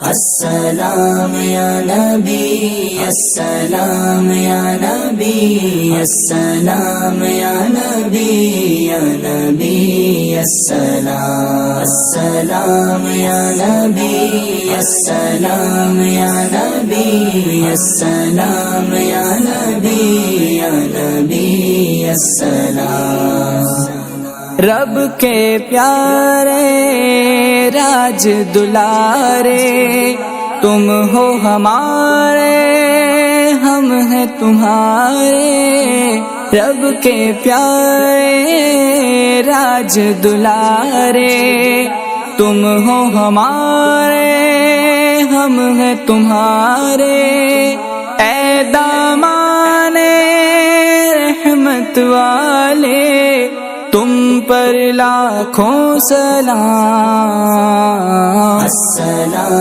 अस्सलाम या नबी, अस्सलाम या नबी, अस्सलाम या नबी, या नबी अस्सलाम। अस्सलाम या नबी, अस्सलाम या नबी, अस्सलाम या नबी, या नबी अस्सलाम। रब के प्यारे राज दुलारे, तुम हो हमारे, हम हैं तुम्हारे। रब के प्यारे राज दुलारे, तुम हो हमारे, हम हैं तुम्हारे। ऐ दामाने रहमत वाले, तुम पर लाखों सलाम। अस्सलाम।